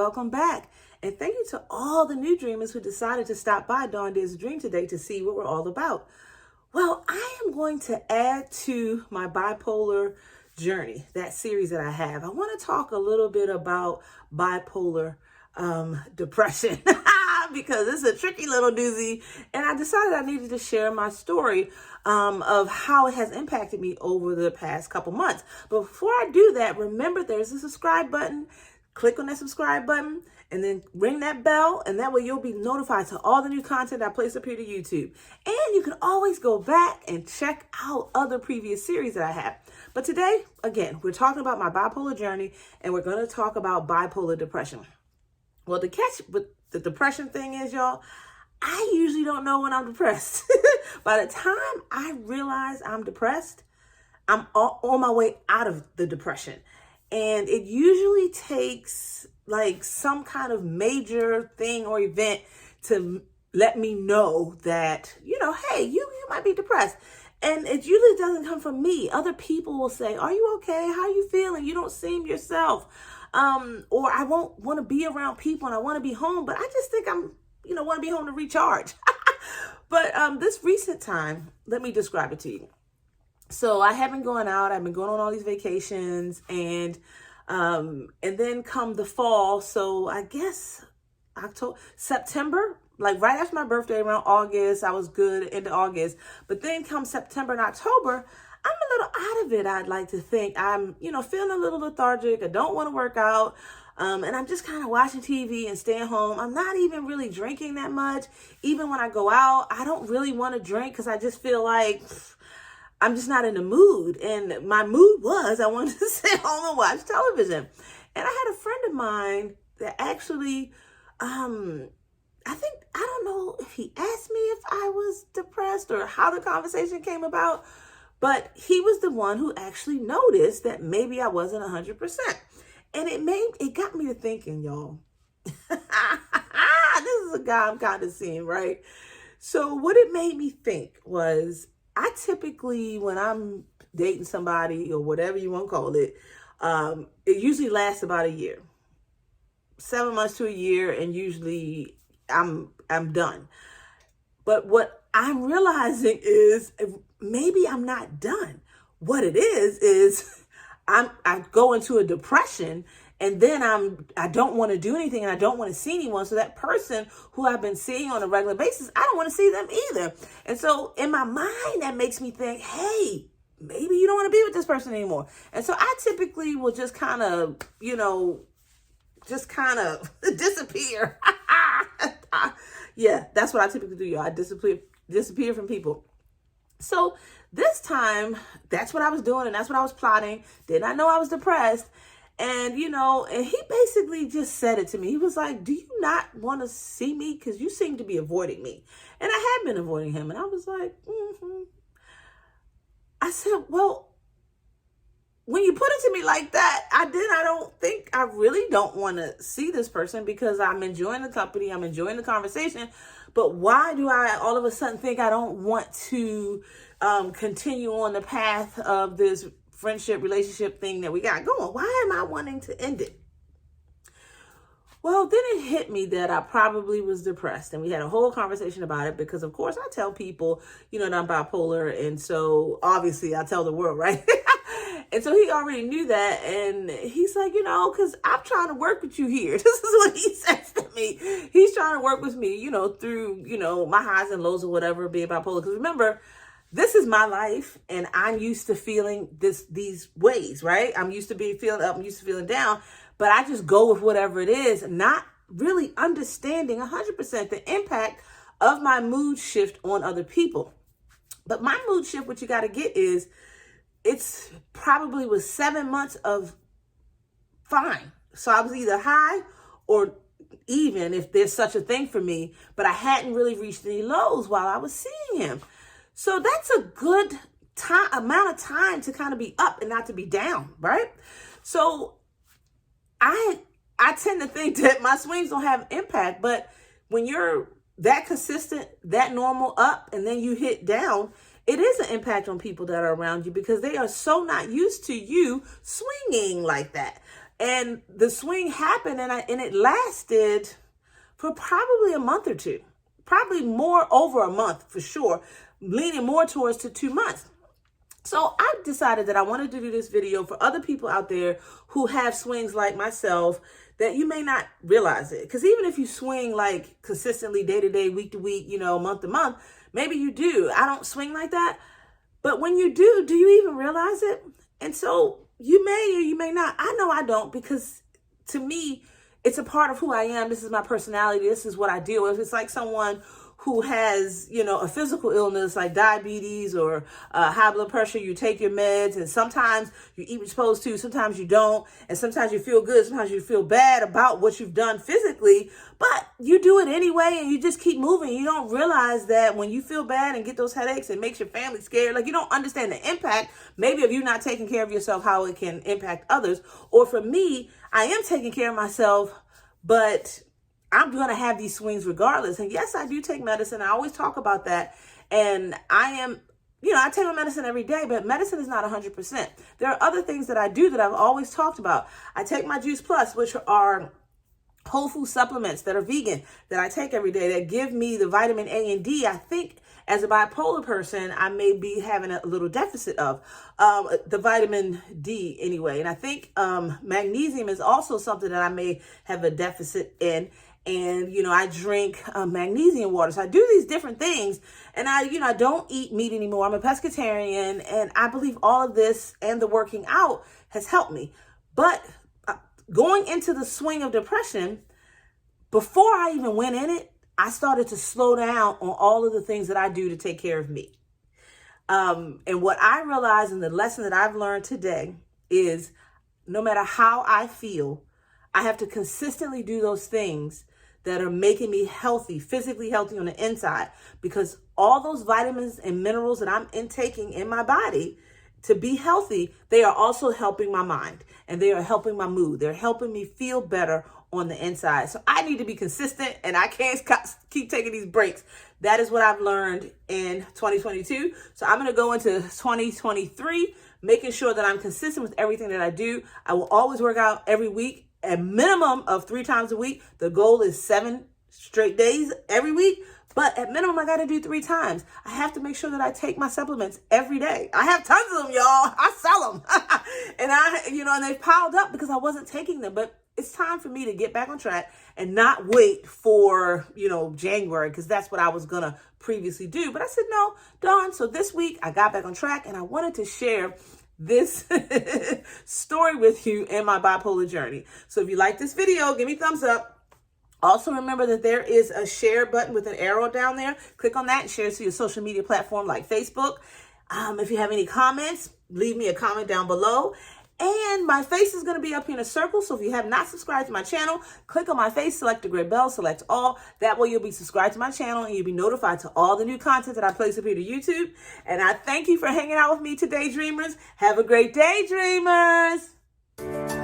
welcome back. And thank you to all the new dreamers who decided to stop by DawnDares2Dream today to see what we're all about. Well, I am going to add to my bipolar journey, that series that I have. I want to talk a little bit about bipolar depression because it's a tricky little doozy. And I decided I needed to share my story of how it has impacted me over the past couple months. But before I do that, remember there's a subscribe button. Click on that subscribe button and then ring that bell, and that way you'll be notified to all the new content I place up here to YouTube. And you can always go back and check out other previous series that I have. But today, again, we're talking about my bipolar journey, and we're going to talk about bipolar depression. Well, the catch with the depression thing is, y'all, I usually don't know when I'm depressed. By the time I realize I'm depressed, I'm on my way out of the depression. And it usually takes like some kind of major thing or event to let me know that, hey, you might be depressed. And it usually doesn't come from me. Other people will say, are you okay? How are you feeling? You don't seem yourself. Or I won't want to be around people and I want to be home, but I just think I'm, want to be home to recharge. But this recent time, let me describe it to you. So I haven't gone out. I've been going on all these vacations, and then come the fall. So I guess September, like right after my birthday, around August, I was good into August. But then come September and October, I'm a little out of it. I'd like to think I'm, feeling a little lethargic. I don't want to work out. And I'm just kind of watching TV and staying home. I'm not even really drinking that much. Even when I go out, I don't really want to drink because I just feel like I'm just not in the mood. And my mood was I wanted to sit home and watch television. And I had a friend of mine that actually, I don't know if he asked me if I was depressed or how the conversation came about, but he was the one who actually noticed that maybe I wasn't 100%. And it got me to thinking, y'all, this is a guy I'm kind of seeing, right? So what it made me think was, I typically, when I'm dating somebody or whatever you want to call it, it usually lasts about a year, 7 months to a year, and usually I'm done. But what I'm realizing is maybe I'm not done. What it is I go into a depression, and then I don't want to do anything and I don't want to see anyone. So that person who I've been seeing on a regular basis, I don't want to see them either. And so in my mind, that makes me think, hey, maybe you don't want to be with this person anymore. And so I typically will just kind of, disappear. Yeah, that's what I typically do, y'all. I disappear from people. So this time, that's what I was doing and that's what I was plotting. Did not know I was depressed. And, and he basically just said it to me. He was like, do you not want to see me? Because you seem to be avoiding me. And I had been avoiding him. And I was like, I said, well, when you put it to me like that, I really don't want to see this person because I'm enjoying the company. I'm enjoying the conversation. But why do I all of a sudden think I don't want to continue on the path of this friendship, relationship thing that we got going? Why am I wanting to end it? Well, then it hit me that I probably was depressed, and we had a whole conversation about it because, of course, I tell people, that I'm bipolar, and so obviously I tell the world, right? And so he already knew that, and he's like, because I'm trying to work with you here. This is what he says to me. He's trying to work with me, through, my highs and lows or whatever, being bipolar. Because remember, this is my life, and I'm used to feeling these ways, right? I'm used to being feeling up, I'm used to feeling down, but I just go with whatever it is, not really understanding 100% the impact of my mood shift on other people. But my mood shift, what you got to get is, it's probably was 7 months of fine. So I was either high or even, if there's such a thing for me, but I hadn't really reached any lows while I was seeing him. So that's a good amount of time to kind of be up and not to be down, right? So I tend to think that my swings don't have impact, but when you're that consistent, that normal up, and then you hit down, it is an impact on people that are around you because they are so not used to you swinging like that. And the swing happened, and it lasted for probably a month or two, probably more, over a month for sure, leaning more towards to 2 months. So I decided that I wanted to do this video for other people out there who have swings like myself, that you may not realize it. Because even if you swing like consistently, day to day, week to week, month to month, maybe you do. I don't swing like that. But when you do you even realize it? And so you may or you may not. I know I don't, because to me, it's a part of who I am. This is my personality. This is what I deal with. It's like someone who has, a physical illness like diabetes or high blood pressure. You take your meds, and sometimes you eat what you're supposed to, sometimes you don't, and sometimes you feel good, sometimes you feel bad about what you've done physically, but you do it anyway, and you just keep moving. You don't realize that when you feel bad and get those headaches, it makes your family scared. Like, you don't understand the impact, maybe, of you not taking care of yourself, how it can impact others. Or for me, I am taking care of myself, but I'm going to have these swings regardless. And yes, I do take medicine. I always talk about that. And I take my medicine every day, but medicine is not 100%. There are other things that I do that I've always talked about. I take my Juice Plus, which are whole food supplements that are vegan, that I take every day, that give me the vitamin A and D. I think as a bipolar person, I may be having a little deficit of the vitamin D anyway. And I think magnesium is also something that I may have a deficit in. And, I drink magnesium water. So I do these different things. And I don't eat meat anymore. I'm a pescatarian. And I believe all of this and the working out has helped me. But going into the swing of depression, before I even went in it, I started to slow down on all of the things that I do to take care of me. And what I realized, and the lesson that I've learned today, is no matter how I feel, I have to consistently do those things that are making me healthy, physically healthy on the inside, because all those vitamins and minerals that I'm intaking in my body to be healthy, they are also helping my mind, and they are helping my mood. They're helping me feel better on the inside. So I need to be consistent, and I can't keep taking these breaks. That is what I've learned in 2022. So I'm going to go into 2023, making sure that I'm consistent with everything that I do. I will always work out every week, a minimum of 3 times a week. The goal is 7 straight days every week, but at minimum, I got to do 3 times. I have to make sure that I take my supplements every day. I have tons of them, y'all. I sell them. And they've piled up because I wasn't taking them, but it's time for me to get back on track and not wait for, January, because that's what I was going to previously do. But I said, no, Dawn. So this week I got back on track, and I wanted to share this story with you in my bipolar journey. So if you like this video, give me a thumbs up. Also, remember that there is a share button with an arrow down there. Click on that and share it to your social media platform like Facebook. If you have any comments, leave me a comment down below. And my face is going to be up here in a circle. So if you have not subscribed to my channel, click on my face, select the gray bell, select all. That way you'll be subscribed to my channel, and you'll be notified to all the new content that I place up here to YouTube. And I thank you for hanging out with me today, dreamers. Have a great day, dreamers.